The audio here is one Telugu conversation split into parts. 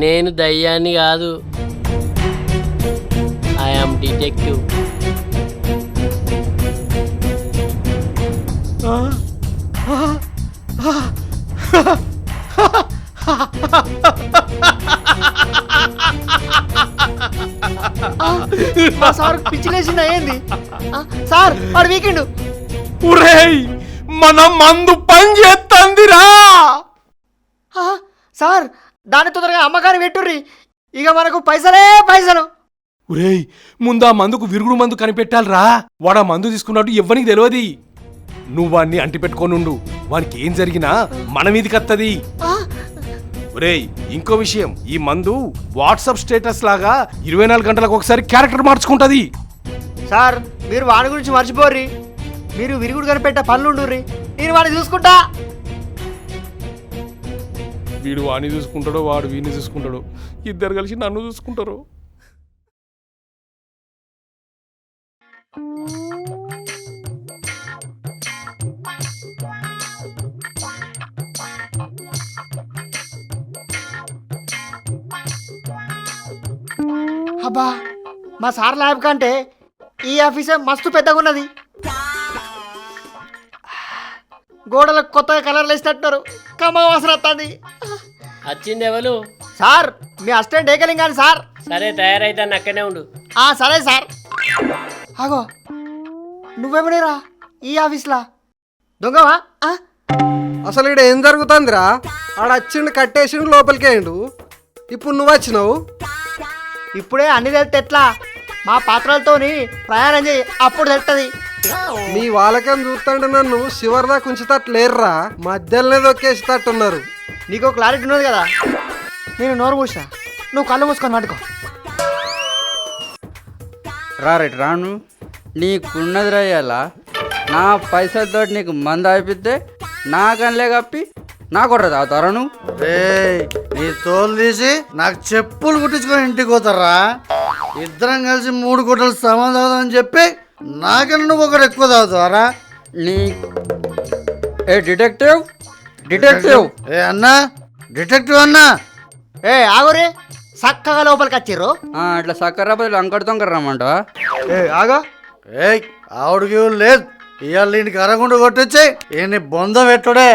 నేను దయ్యాన్ని కాదు, ఐఎమ్ డిటెక్టివ్. సార్ పిచ్చిలేసిందా ఏంది సార్? వాడు వీకెండ్ ఒరేయ్ మన మందు పని చేస్తుందిరా. సార్ దాని తొందరగా అమ్మకాన్ని పెట్టుర్రి, ఇక మనకు పైసలే పైసలు. ఒరేయ్ ముందా మందుకు విరుగుడు మందు కనిపెట్టాలరా. వాడా మందు తీసుకున్నట్టు ఎవ్వనికి తెలియదు. నువ్వు వాడిని అంటి పెట్టుకోనుండు, వానికి ఏం జరిగినా మన మీదికి వత్తది. ఒరేయ్ ఇంకో విషయం, ఈ మందు వాట్సాప్ స్టేటస్ లాగా 24 గంటలకు ఒకసారి క్యారెక్టర్ మార్చుకుంటది. సార్ మీరు వాడి గురించి మర్చిపోర్రి, మీరు విరుగుడు కనిపెట్టే పనులుండుర్రి, నేను వాడిని చూసుకుంటా. వీడు వాడిని చూసుకుంటాడో వాడు వీడిని చూసుకుంటాడో, ఇద్దరు కలిసి నన్ను చూసుకుంటారు. అబ్బా మా సార్ ల్యాబ్ కంటే ఈ ఆఫీసే మస్తు పెద్దగా ఉన్నది. గోడలకు కొత్తగా కలర్లు వేసినట్టున్నారు, కమ్మ వాసన వస్తుంది. వచ్చింది ఎవరు? సార్ మీ అసిస్టెంట్ ఏకలింగ్ కానీ సార్. సరే తయారైతే అక్కడనే ఉండు. సరే సార్. ఆగో నువ్వేమనేరా ఈ ఆఫీస్లా దొంగవా? అసలు ఇక్కడ ఏం జరుగుతుందిరా? ఆడ వచ్చిండు కట్టేసిండు లోపలికి వేయండు, ఇప్పుడు నువ్వు వచ్చినావు. ఇప్పుడే అన్ని తెలితే ఎట్లా? మా పాత్రలతోని ప్రయాణం చేయి, అప్పుడు తెలుస్తుంది. మీ వాళ్ళకేం చూస్తుంటే నన్ను చివరిదా కుంచుతట్లేర్రా, మధ్యలోనే దొక్కేసేటట్టున్నారు. నీకు క్లారిటీ ఉన్నది కదా. నేను నోరు మూసా, నువ్వు కళ్ళు మూసుకొని పట్టుకో. రైట్ రాను, నీకున్నది రయ్యాలా. నా పైసలతో నీకు మంద అయిపోతే నా కళ్ళే కప్పి నా కొట్ర తాగుతారా నువ్వు? నీ తోలు తీసి నాకు చెప్పులు కుట్టించుకొని ఇంటికి పోతారా? ఇద్దరం కలిసి 3 గుట్టలు సమాన్ తాగుదామని చెప్పి నాకన్నా నువ్వు ఒకటి ఎక్కువ తాగుతావరా? నీ ఏ డిటెక్టివ్ డిటెక్టివ్ ఏ అన్నా, డిటెక్టివ్ అన్నా. ఆగురే, చక్కగా లోపలికి వచ్చిర్రు. అట్లా సక్కర బదులు అంకడితో రమ్మంటావా? ఆగో ఆవిడకి లేదు, ఇవాళ ఇంటికి అరగుండు కొట్టొచ్చి ఈయన్ని బొంద పెట్టుడే.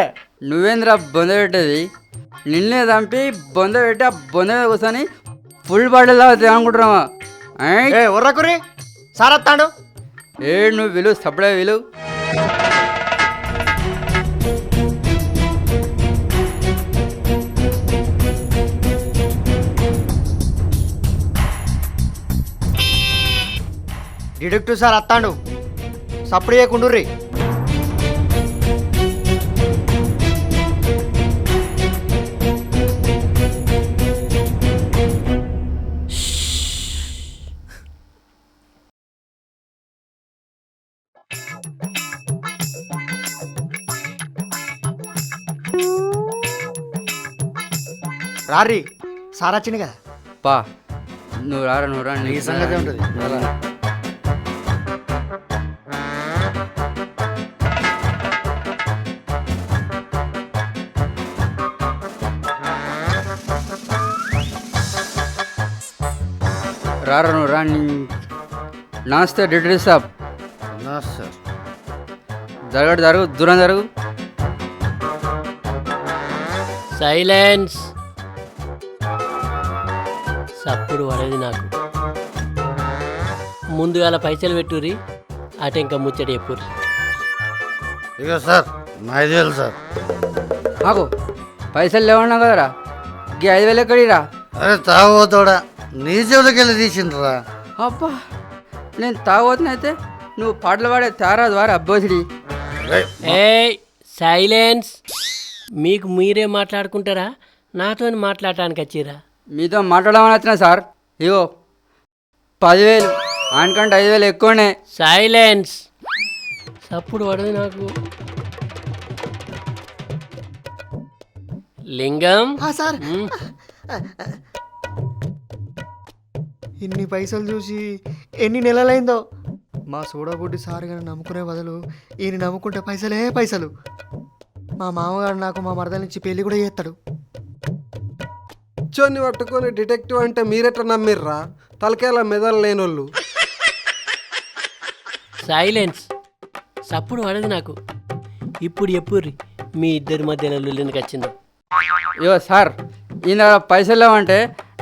నువ్వేంద్రా బొంద పెట్టేది? నిన్నే చంపి బొంద పెట్టి ఆ బొంద మీద కూర్చొని ఫుల్ బాటిల్ తాగుతాయి అనుకుంటున్నావా? ఉర్రకురి సార్ వస్తాడు. నువ్వు విలువ సపడే విలువ. డిటెక్టివ్ సార్ వస్తాడు, సప్పుడు చేయకుండుర్రి. రారి సార్ వచ్చింది కదా. పా నువ్వు రారా, నువ్వు రా. ఈ సంగతి ఉంటుంది. రారా నువ్వు రా. నమస్తే డిటెక్టివ్ సాబ్. సార్ జరగడు, జరుగు, దూరం జరుగు. సైలెన్స్. సప్పుడు పడేది నాకు. ముందుగాల పైసలు పెట్టుర్రి, అటు ఇంకా ముచ్చట చెప్పుర్రి. ఇక సార్ నాకు తెలుసు సార్. ఆకు పైసలు లేవన్నా కదరా, గీ 5,000 ఎక్కడిరా? అరే తాగబోతాడా, నీ చెవులకి వెళ్ళి తీసిండ్రా. అబ్బా నేను తాగబోతున్నైతే నువ్వు పాటలు పాడే తారా ద్వారా అబ్బోసిడి. ఏయ్ సైలెన్స్. మీకు మీరే మాట్లాడుకుంటారా, నాతో మాట్లాడటానికి వచ్చిరా? మీతో మాట్లాడమని వచ్చినా సార్. ఇగో 10,000, ఆయనకంటే 5,000 ఎక్కువనే. సైలెన్స్. సప్పుడు పడదు నాకు. లింగం సార్ ఇన్ని పైసలు చూసి ఎన్ని నెలలైందో. మా సూడబుడ్డి సార్ గారిని నమ్ముకునే బదులు ఈయన నమ్ముకుంటే పైసలే పైసలు. మా మామగారు నాకు మా మరదల నుంచి పెళ్లి కూడా చేస్తాడు. పిచ్చోన్ని పట్టుకొని డిటెక్టివ్ అంటే మీరెట్లా నమ్మిర్రా? తలకేలా మెదలు లేనోళ్ళు. సైలెన్స్. సప్పుడు పడదు నాకు. ఇప్పుడు చెప్పుర్రి మీ ఇద్దరి మధ్యలో లొల్లినికి వచ్చిందో. ఇగో సార్, ఈయన పైసలు లేవంటే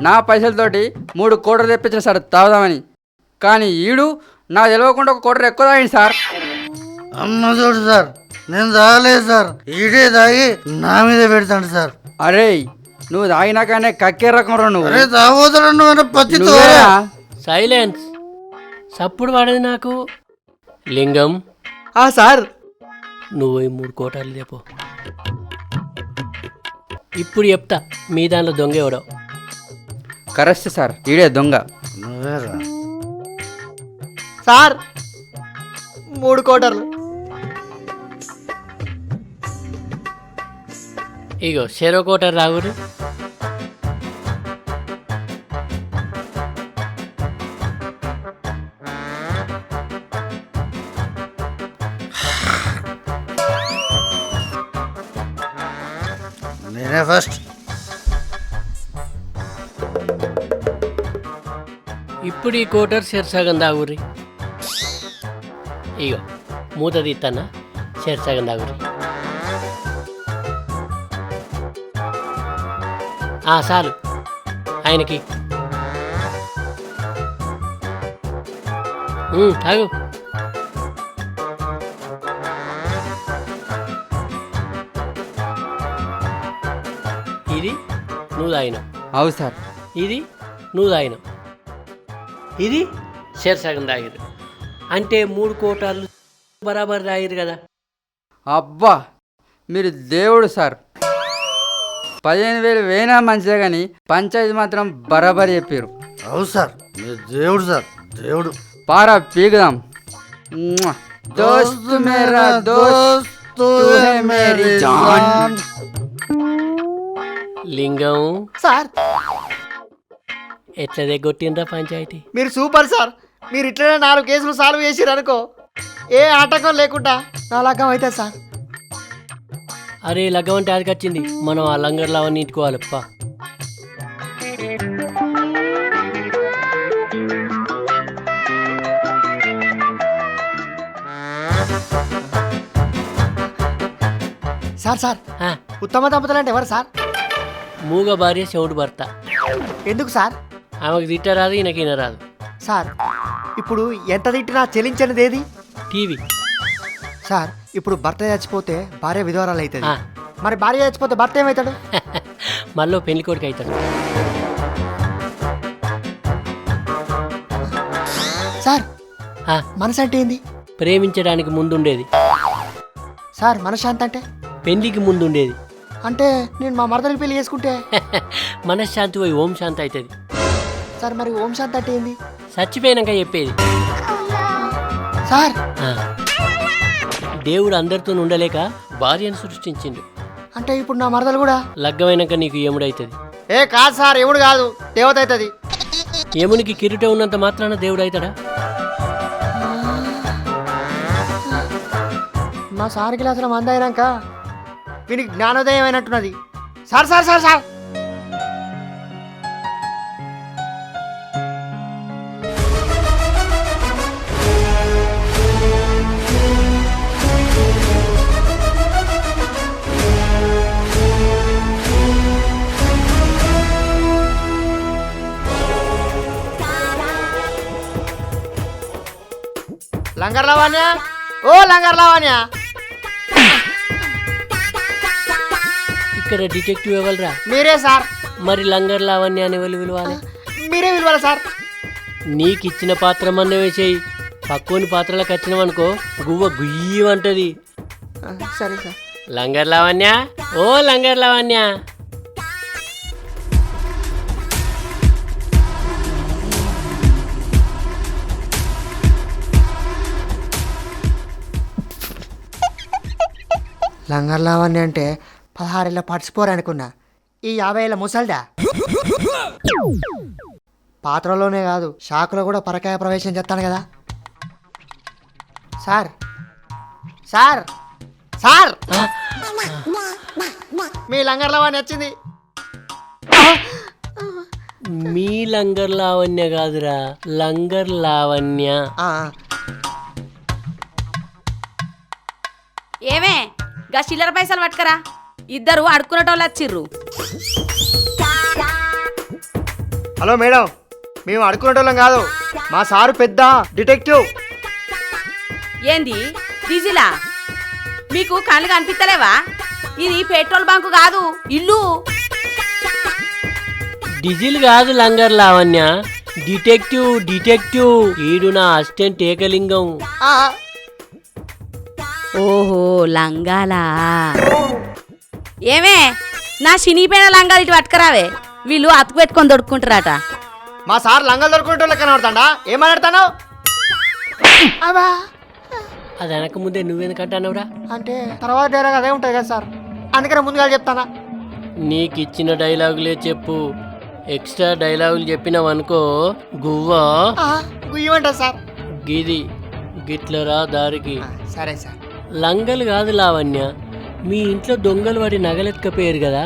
నా పైసలతోటి 3 కోటలు తెప్పించిన సార్ తాగుదామని. కానీ ఈడు నా తెలియకుండా 1 కోటర్ ఎక్కువ తాగింది సార్. అమ్మ చూడు సార్, నేను తాగలేదు సార్. ఈడే తాగి నా మీద పెడతాడు సార్. అరే నువ్వు తాగినాకనే కక్కే రకం రా నువ్వు. అరే తాగోతాడు పత్తితో. నువ్వేనా? సైలెన్స్. సప్పుడు పడదు నాకు. లింగం, సార్ నువ్వు ఈ 3 కోటాలు లేపో. ఇప్పుడు చెప్తా మీ దానిలో దొంగ ఎవడో. కరెక్ట్ సార్, ఈడే దొంగ. నువ్వేరా? సార్ 3 కోటర్లు. ఇగో చెరో కోటర్ రాగురు. నేనే ఫస్ట్. ఇప్పుడు ఈ కోటర్ చెరసగం దాగుర్రి. ఇగో మూత తీస్తానా, చెరసగం దాగుర్రి. చాలు ఆయనకి. తాగు. ఇది నువ్వు తాగినావు. అవు సార్. ఇది నువ్వు తాగినావు. ఇది చెరసగం తాగిరు. అంటే 3 కోటాలు బరాబర్ తాగిరు కదా. అబ్బా మీరు దేవుడు సార్. 15,000 వేనా మంచిదే కానీ పంచాయతీ మాత్రం బరాబర్ చెప్పారు. అవు సార్, మీరు దేవుడు సార్, దేవుడు. పారా పీకుదాం. దోస్త్ మేరా దోస్త్ తూ హై మేరీ జాన్. లింగం, సార్ ఎట్లా దగ్గొట్టిండ్రా పంచాయతీ. మీరు సూపర్ సార్. మీరు ఇట్లనే 4 కేసులు సాల్వ్ చేసిరు అనుకో, ఏ ఆటంకం లేకుండా నా లగ్గం అవుతుంది సార్. అరే లగ్గం అంటే అది వచ్చింది. మనం ఆ లంగర్లు అవన్నీ ఇట్టుకోవాలప్ప. సార్ ఉత్తమ దంపతులు అంటే ఎవరు సార్? మూగ భార్య చెవుడు భర్త. ఎందుకు సార్? ఆమెకు తిట్టరాదు, ఈయనకి రాదు. సార్ ఇప్పుడు ఎంత తిట్టినా చెల్లించనిది ఏది? టీవీ. సార్ ఇప్పుడు భర్త చచ్చిపోతే భార్య విధవరాలు అవుతుంది. ఆ. మరి భార్య చచ్చిపోతే భర్త ఏమవుతాడు? మళ్ళీ పెళ్లి కొడుకు అవుతాడు. సార్ ఆ, మనసు అంటే ఏంది? ప్రేమించడానికి ముందుండేది. సార్ మనశ్శాంతి అంటే? పెళ్లికి ముందుండేది. అంటే నేను మా మరదలికి పెళ్లి చేసుకుంటే మనశ్శాంతి పోయి ఓం శాంతి అవుతుంది. సార్ మరి ఓం శాంతి అంటే ఏంది? చచ్చిపోయినాక చెప్పేది. సార్ ఆ. దేవుడు అందరితో ఉండలేక భార్యను సృష్టించిండు. అంటే ఇప్పుడు నా మరదలు కూడా లగ్గమైనాక నీకు యముడైతుంది. ఏ కాదు సార్, ఎముడు కాదు, దేవత అవుతుంది. యమునికి కిరీటం ఉన్నంత మాత్రాన దేవుడు అవుతాడా? మా సార్ గిలాసుల మంద అయినాక వీనికి జ్ఞానోదయం అయినట్టున్నది. Sir sir sir sir Langar Lavanya, ఓ లంగర్ లావాణ్య. ఇక్కడ డిటెక్టివ్ ఎవరురా? మీరే సార్. మరి లంగర్ లావణ్య అని విలువాలి. మీరే పిలవాలి సార్. నీకు ఇచ్చిన పాత్ర మన్న వేసేయి. పక్కోని పాత్రలకు వచ్చినవనుకో గువ్వ గుయ్యమంటది. సరే సార్. లంగర్ లావణ్య, ఓ లంగర్ లావణ్య. లంగర్ లావణ్య అంటే 16 ఏళ్ళ పడిచిపోరు అనుకున్నా. ఈ 50 ఏళ్ళ ముసల్డా. పాత్రలోనే కాదు షాకులో కూడా పరకాయ ప్రవేశం చేస్తాను కదా. సార్ సార్ సార్ మీ లంగర్ లావణ్య వచ్చింది. మీ లంగర్ లావణ్య కాదురా, లంగర్ లావణ్య. ఆ, ఏమే గా చిల్లర పైసలు పట్టుకరా, ఇద్దరు అడుక్కునేటోళ్ళు వచ్చిర్రు. హలో మేడం, మేము అడుక్కునేటోళ్ళం కాదు, మా సారు పెద్ద డిటెక్టివ్. ఏంది డీజిలా? మీకు కళ్ళు కనిపిస్తలేవా? ఇది పెట్రోల్ బంకు కాదు, ఇల్లు. డీజిల్ కాదు లంగర్ లావణ్య, డిటెక్టివ్ డిటెక్టివ్. ఈడు నా అసిస్టెంట్ ఏకలింగం. ఆ, ఓహో లంగాలా. ఏమే నా చినిపోయిన లంగాలు ఇటు పట్టుకరావే, వీళ్ళు అతుకు పెట్టుకొని దొడుక్కుంటారట. మా సార్ లంగలు దొరుకునేటోళ్ళ కనబడతాడా? ఏం మాట్లాడతాను? అది వెనక ముందే నువ్వెందుకంటానవురా? అంటే తర్వాత డైలాగ్ అదే ఉంటుంది కదా సార్, అందుకనే ముందుగా చెప్తానా. నీకు ఇచ్చిన డైలాగులే చెప్పు. ఎక్స్ట్రా డైలాగులు చెప్పినావనుకో గువ్వా గుయ్యమంటారు సార్. గిది గిట్లరా దారికి. సరే సార్. లంగలు కాదు లావణ్య, మీ ఇంట్లో దొంగలు వాడి నగలెత్తుకపోయారు కదా,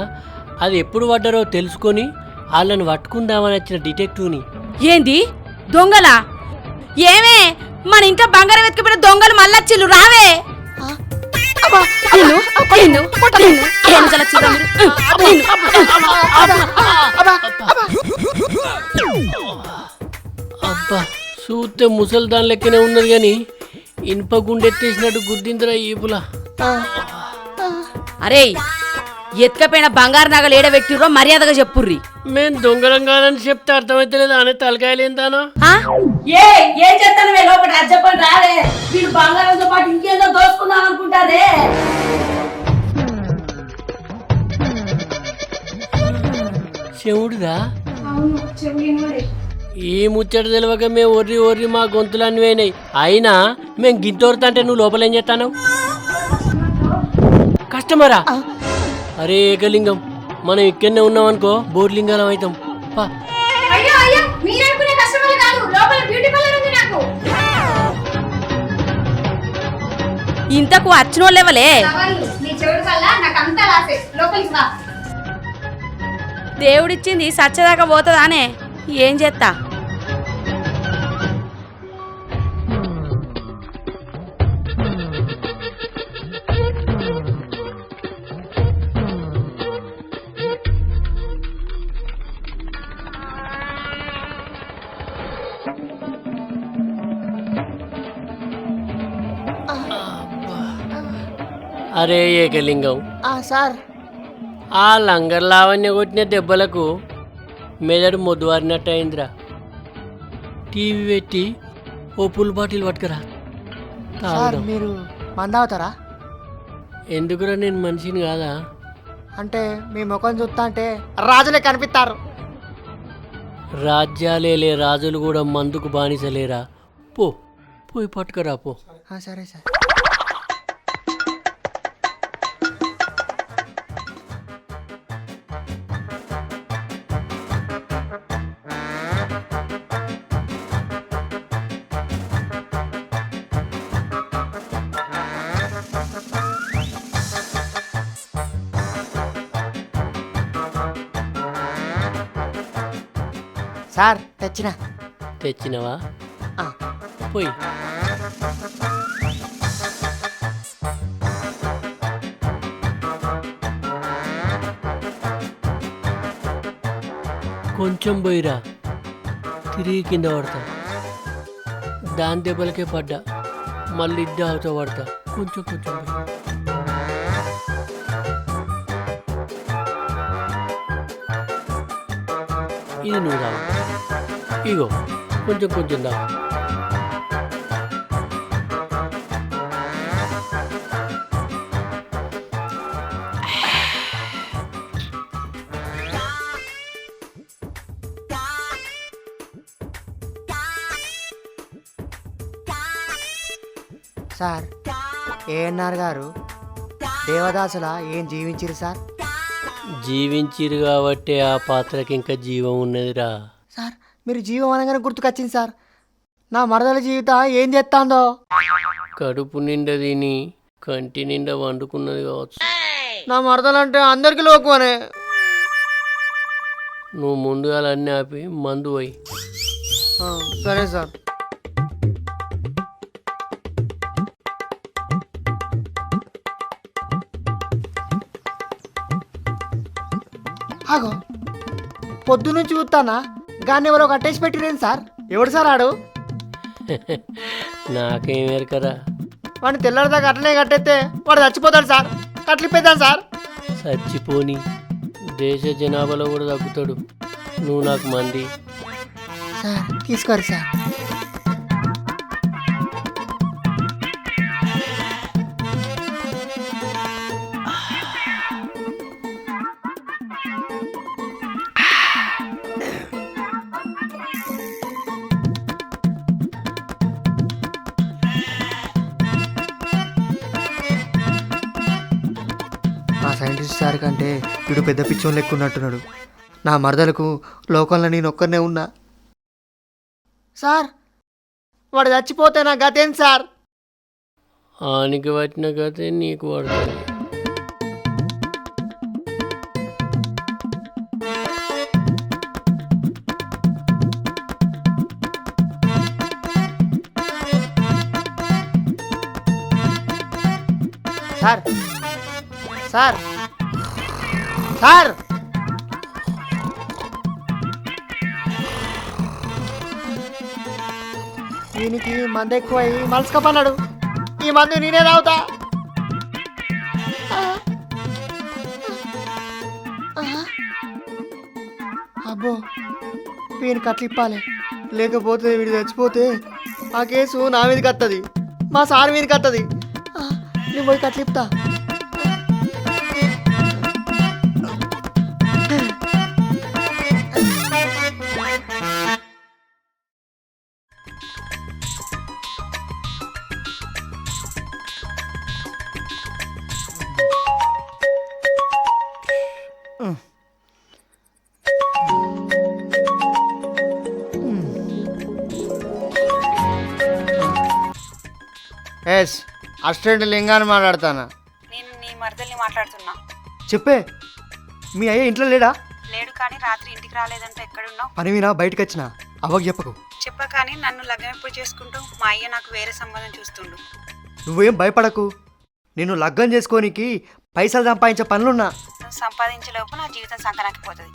అది ఎప్పుడు పడ్డారో తెలుసుకొని వాళ్ళని పట్టుకుందామని వచ్చిన డిటెక్టివ్ని. ఏంది దొంగలా? ఏమే మన ఇంట్లో బంగారం ఎత్తుకుపోయిన దొంగలు మళ్ళొచ్చిల్లు, రావే. నిన్ను, నిన్ను, నిన్ను, ఏం చలచ్చిర్రా మీరు? అబ్బా చూస్తే ముసలి దాని లెక్కనే ఉన్నది కానీ ఇనుప గుండెత్తేసినట్టు గుద్దిందిరా ఈపులా. అరే ఎత్తుకపోయిన బంగారు నగలు ఏడబెట్టిర్రో మర్యాదగా చెప్పుర్రి. మేం దొంగలం కాదని చెప్తే అర్థమైతలేదు అనే తలకాయలు ఏంటానో. ఏం చెప్తాను లోపల చెప్పండి రావే. వీళ్ళు బంగారంతో పాటు ఇంకేదో దోసుకుందాం అనుకుంటారే. చెవుడుదా? ఈ ముచ్చట తెలియక మేము ఒర్రి ఒర్రి మా గొంతులన్నీ పోయినాయి. అయినా మేము గింతోరుతంటే నువ్వు లోపల ఏం చేస్తాను? కస్టమరా? అరే ఏకలింగం, మనం ఇక్కడనే ఉన్నాం అనుకో బోర్లింగాలం అవుతాం. పా ఇంతకు వచ్చినోళ్ళెవలే? దేవుడిచ్చింది సచ్చదాకా పోతుందానే, ఏం చేస్తా. అరే ఏకలింగం, సార్. ఆ లంగర్ లావణ్య కొట్టిన దెబ్బలకు మెదడు మొద్దువారినట్టు అయిందిరా. టీవీ పెట్టి ఓ పుల్ బాటిల్ పట్టుకురా సార్ తాగుదాం. మీరు మందావుతారా? ఎందుకురా నేను మనిషిని కాదా? అంటే మీ ముఖం చూస్తా అంటే రాజులే కనిపిస్తారు. రాజ్యాలేలే రాజులు కూడా మందుకు బానిసలేరా. పో పోయి పట్టుకురా పో. సరే సార్. సార్ తెచ్చినా. తెచ్చినవా? ఆ. పోయి కొంచెం పోయిరా, తిరిగి కింద పడతా. దాని దెబ్బలకే పడ్డా, మళ్ళీ ఇద్ద అవుతా పడతా. కొంచెం కొంచెం పోయి. ఇది నువ్వు రావు, ఇగో కొంచెం కొంచెం దా. సార్ ఏఎన్ఆర్ గారు దేవదాసులా ఏం జీవించిరు సార్? జీవించిరు కాబట్టి ఆ పాత్రకి ఇంకా జీవం ఉన్నదిరా. సార్ మీరు జీవం అనగానే గుర్తుకొచ్చింది సార్. నా మరదల జీవితం ఏం చేస్తాందో. కడుపు నిండా తిని కంటి నిండా వండుకున్నది కావచ్చు. నా మరదలంటే అందరికి లోకువనే. నువ్వు ముందుగా అన్నీ ఆపి మందు పోయి. సరే సార్. ఆగో, పొద్దు నుంచి చూస్తానా గాన్ని ఎవరో కట్టేసి పెట్టిరేంది సార్? ఎవడు సార్ ఆడు? నాకేం ఎరకరా. వాడిని తెల్లారిదాకా అట్లనే కట్టేస్తే వాడు చచ్చిపోతాడు సార్. కట్లిప్పేద్దాం సార్. చచ్చిపోని దేశ జనాభాలో కూడా తగ్గుతాడు. నువ్వు నాకు మంది. సార్ తీసుకోరు సార్. ఆ సైంటిస్ట్ సార్ కంటే వీడు పెద్ద పిచ్చోన్ లెక్కున్నట్టున్నాడు. నా మరదలకు లోకంలో నేను ఒక్కనే ఉన్నా. సార్ వాడు చచ్చిపోతే నా గతేం సార్? ఆనికి పట్టిన కథే నీకు పడుతుంది. సార్ సార్ సార్ దీనికి మందు ఎక్కువ మలుసుకపోన్నాడు. ఈ మందు నేనే తాగుతా. అబ్బో వీడికి అట్లా ఇప్పాలి, లేకపోతే వీడు చచ్చిపోతే ఆ కేసు నా మీదకి వస్తుంది, మా సార్ మీదకి వస్తుంది. నేను పోయి కట్లు ఇప్తా. ఎస్ అసిస్టెంట్ లింగాన్ని మాట్లాడతానా? నేను నీ మరదల్ని మాట్లాడుతున్నా. చెప్పే, మీ అయ్య ఇంట్లో లేడా? లేడు కానీ రాత్రి ఇంటికి రాలేదంటే ఎక్కడున్నావు? పని మీనా బయటకు వచ్చిన. అవ్వకు చెప్పకు. చెప్ప కానీ నన్ను లగ్గం ఎప్పుడు చేసుకుంటూ మా అయ్య నాకు వేరే సంబంధం చూస్తుండు. నువ్వేం భయపడకు. నేను లగ్గం చేసుకోనికి పైసలు సంపాదించే పనులున్నా. నువ్వు సంపాదించలేవు, నా జీవితం సంకనాకి పోతుంది.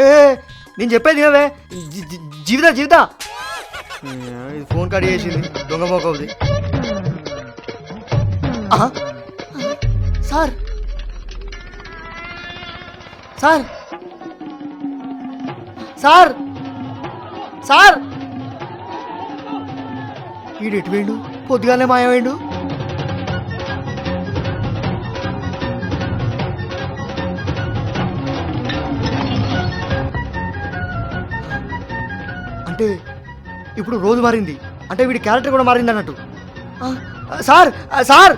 ఏ నేను చెప్పేది ఏవే, జీవిత జీవిత ఇది ఫోన్ కట్ చేసింది, దొంగ మోకవుది. సార్ సార్ సార్ సార్ ఈడు ఎటు వేయండు? పొద్దుగానే మాయమైండు. అంటే ఇప్పుడు రోజు మారింది, అంటే వీడి క్యారెక్టర్ కూడా మారింది అన్నట్టు. Sir sir